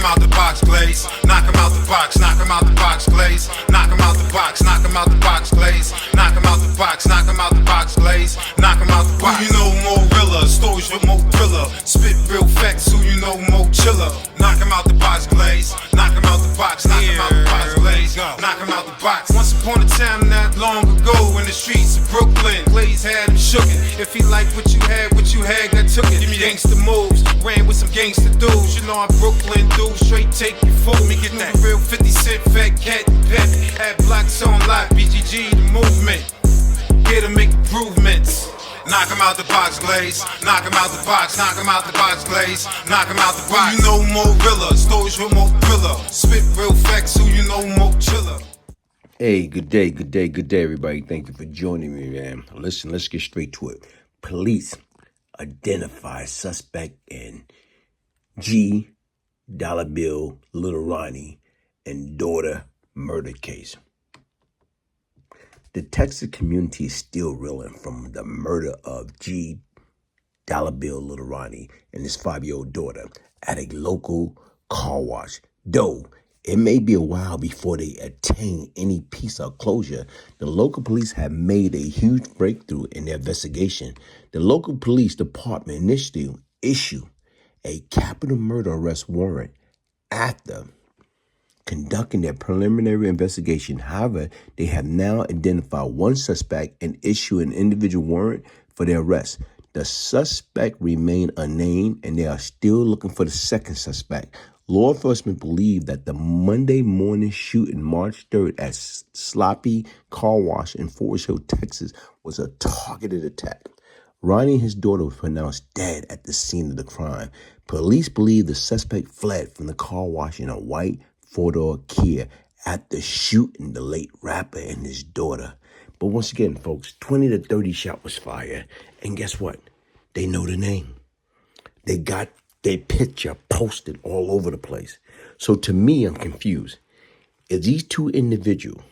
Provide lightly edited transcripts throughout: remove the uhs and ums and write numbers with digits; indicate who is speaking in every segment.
Speaker 1: out the box, Glaze. Knock him out the box, knock him out the box, Glaze. Knock him out the box, knock him out the box, Glaze. Knock him out the box, knock him out the box, Glaze. Knock him out the box. Who you know more realer? Stories with more thriller. Spit real facts, who you know more chiller. Knock him out the box, Glaze. Knock him out the box, knock him out the box, Glaze. Knock him out the box. Once upon a time not long ago in the streets of Brooklyn, Glaze had him shookin'. If he liked what you had, got took it. Give me gangsta moves, ran with some gangsta dudes. You know I'm Brooklyn dude, straight take your food. Let me get that real 50 Cent, fat cat and pet. Had blocks on lock, BGG the movement. Here to make improvements. Knock him out the box, Glaze. Knock him out the box, knock him out the box, Glaze. Knock him out the box. Who you know more realer? Stories with more thriller. Spit real facts, who you know more chiller.
Speaker 2: Hey, good day, everybody. Thank you for joining me, man. Listen, let's get straight to it. Police identify suspect in G Lil Ronnie and daughter murder case. The Texas community is still reeling from the murder of G Lil Ronnie and his 5-year-old daughter at a local car wash. Though it may be a while before they attain any peace or closure, the local police have made a huge breakthrough in their investigation. The local police department initially issued a capital murder arrest warrant after conducting their preliminary investigation. However, they have now identified one suspect and issued an individual warrant for their arrest. The suspect remained unnamed, and they are still looking for the second suspect. Law enforcement believe that the Monday morning shooting March 3rd at Sloppy Car Wash in Forest Hill, Texas, was a targeted attack. Ronnie and his daughter were pronounced dead at the scene of the crime. Police believe the suspect fled from the car wash in a white four-door Kia after shooting the late rapper and his daughter. But once again, folks, 20 to 30 shots was fired. And guess what? They know the name. They got their picture posted all over the place. So to me, I'm confused. If these two individuals,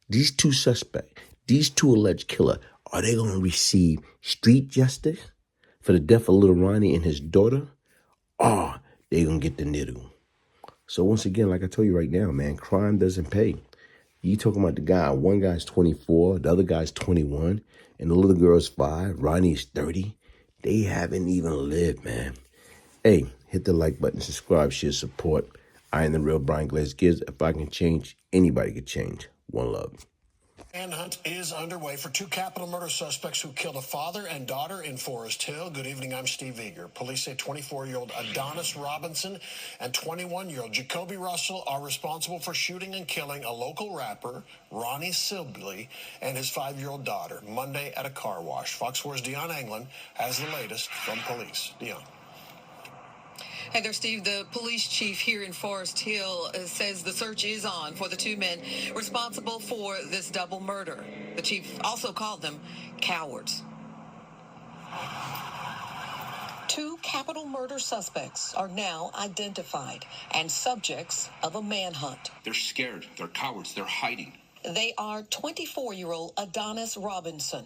Speaker 2: these two suspects, these two alleged killers, are they going to receive street justice for the death of Lil Ronnie and his daughter? Or they going to get the niddle? So once again, like I told you right now, man, crime doesn't pay. You talking about the guy, one guy's 24, the other guy's 21, and the little girl's 5, Ronnie's 30. They haven't even lived, man. Hey, hit the like button, subscribe, share, support. I am the real Brian Glaze Gibbs. If I can change, anybody can change. One love.
Speaker 3: Manhunt is underway for 2 capital murder suspects who killed a father and daughter in Forest Hill. Good evening, I'm Steve Eager. Police say 24-year-old Adonis Robinson and 21-year-old Jakobie Russell are responsible for shooting and killing a local rapper, Ronnie Sibley, and his 5-year-old daughter Monday at a car wash. Fox 4's Dion Anglin has the latest from police. Dion.
Speaker 4: Hey there, Steve. The police chief here in Forest Hill says the search is on for the 2 men responsible for this double murder. The chief also called them cowards. 2 capital murder suspects are now identified and subjects of a manhunt.
Speaker 5: They're scared. They're cowards. They're hiding.
Speaker 4: They are 24-year-old Adonis Robinson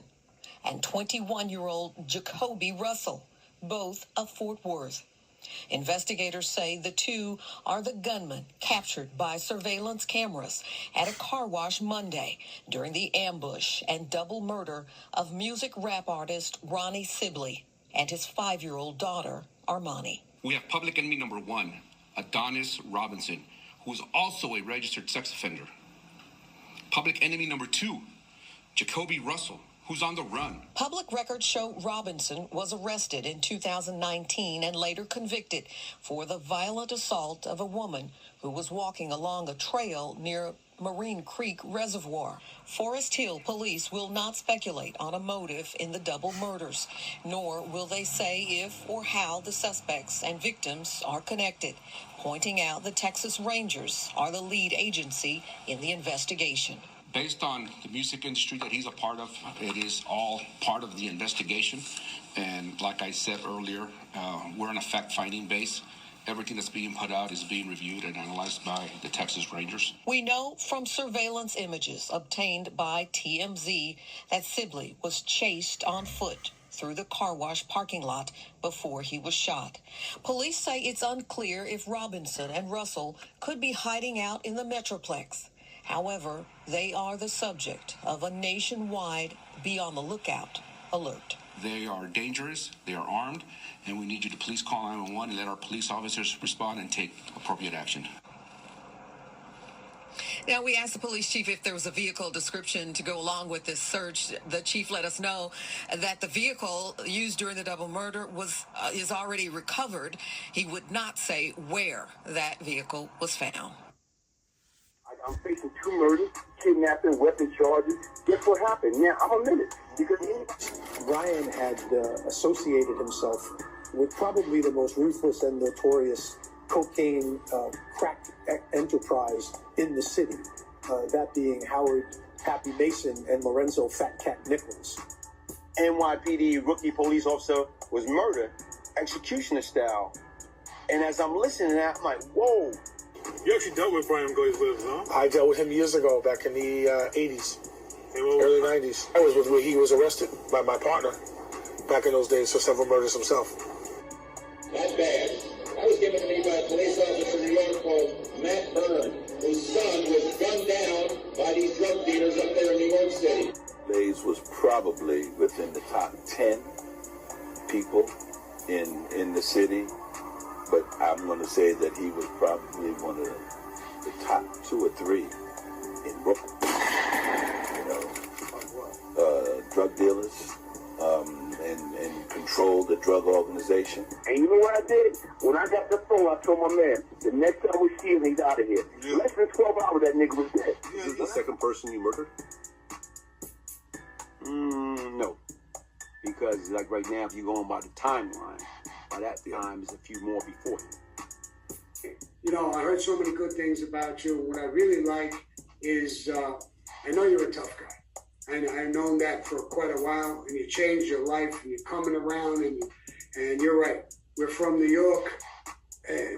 Speaker 4: and 21-year-old Jakobie Russell, both of Fort Worth. Investigators say the 2 are the gunmen captured by surveillance cameras at a car wash Monday during the ambush and double murder of music rap artist Ronnie Sibley and his 5-year-old daughter, Armani.
Speaker 5: We have public enemy number 1, Adonis Robinson, who is also a registered sex offender. Public enemy number 2, Jakobie Russell, who's on the run.
Speaker 4: Public records show Robinson was arrested in 2019 and later convicted for the violent assault of a woman who was walking along a trail near Marine Creek Reservoir. Forest Hill police will not speculate on a motive in the double murders, nor will they say if or how the suspects and victims are connected, pointing out the Texas Rangers are the lead agency in the investigation.
Speaker 5: Based on the music industry that he's a part of, it is all part of the investigation. And like I said earlier, we're in a fact-finding base. Everything that's being put out is being reviewed and analyzed by the Texas Rangers.
Speaker 4: We know from surveillance images obtained by TMZ that Sibley was chased on foot through the car wash parking lot before he was shot. Police say it's unclear if Robinson and Russell could be hiding out in the Metroplex. However, they are the subject of a nationwide be on the lookout alert.
Speaker 5: They are dangerous, they are armed, and we need you to please call 911 and let our police officers respond and take appropriate action.
Speaker 4: Now, we asked the police chief if there was a vehicle description to go along with this search. The chief let us know that the vehicle used during the double murder is already recovered. He would not say where that vehicle was found.
Speaker 6: I'm facing 2 murders, kidnapping, weapon charges. Guess what happened? Yeah, I'm a menace. Because
Speaker 7: Ryan had associated himself with probably the most ruthless and notorious cocaine crack enterprise in the city, that being Howard Happy Mason and Lorenzo Fat Cat Nichols.
Speaker 6: NYPD rookie police officer was murdered, executioner style. And as I'm listening to that, I'm like, whoa.
Speaker 8: You actually dealt with Brian Williams, huh?
Speaker 7: I dealt with him years ago, back in the 80s, early 90s. I was with where he was arrested by my partner back in those days for several murders himself.
Speaker 9: Not bad. I was given to me by a police officer in New York called Matt Byrne, whose son was gunned down by these drug dealers up there in New York City.
Speaker 10: Blaze was probably within the top 10 people in the city, but I'm going to say that he was probably one of the top 2 or 3 in Brooklyn. Drug dealers, and controlled the drug organization.
Speaker 6: And you know what I did? When I got the phone, I told my man, the next time we see him, he's out of here.
Speaker 8: Yeah.
Speaker 6: Less than 12 hours, that nigga was dead.
Speaker 8: Yeah,
Speaker 10: Is this the second person you murdered?
Speaker 11: No. Because, like, right now, if you're going by the timeline, by that time, there's a few more before him.
Speaker 12: You know, I heard so many good things about you. What I really like is, I know you're a tough guy. And I've known that for quite a while, and you changed your life, and you're coming around, and you're right. We're from New York.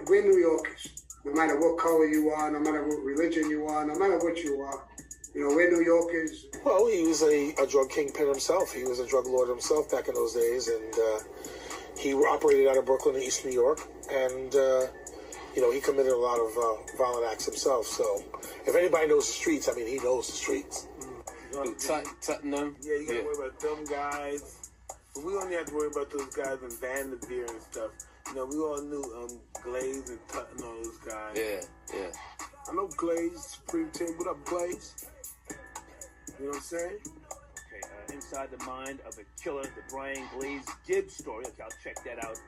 Speaker 12: We're New Yorkers. No matter what color you are, no matter what religion you are, no matter what you are, you know, we're New Yorkers.
Speaker 7: Well, he was a drug kingpin himself. He was a drug lord himself back in those days, and he operated out of Brooklyn and East New York, and you know, he committed a lot of violent acts himself. So if anybody knows the streets, I mean, he knows the streets.
Speaker 11: Tottenham.
Speaker 8: Yeah, you gotta worry about them guys. But we only have to worry about those guys in Vanderveer and stuff. You know, we all knew Glaze and Tutton, all those guys.
Speaker 11: Yeah.
Speaker 8: I know Glaze, Supreme Team. What up, Glaze? You know what I'm saying?
Speaker 13: Okay, inside the mind of a killer, the Brian Glaze Gibbs story. Okay, I'll check that out.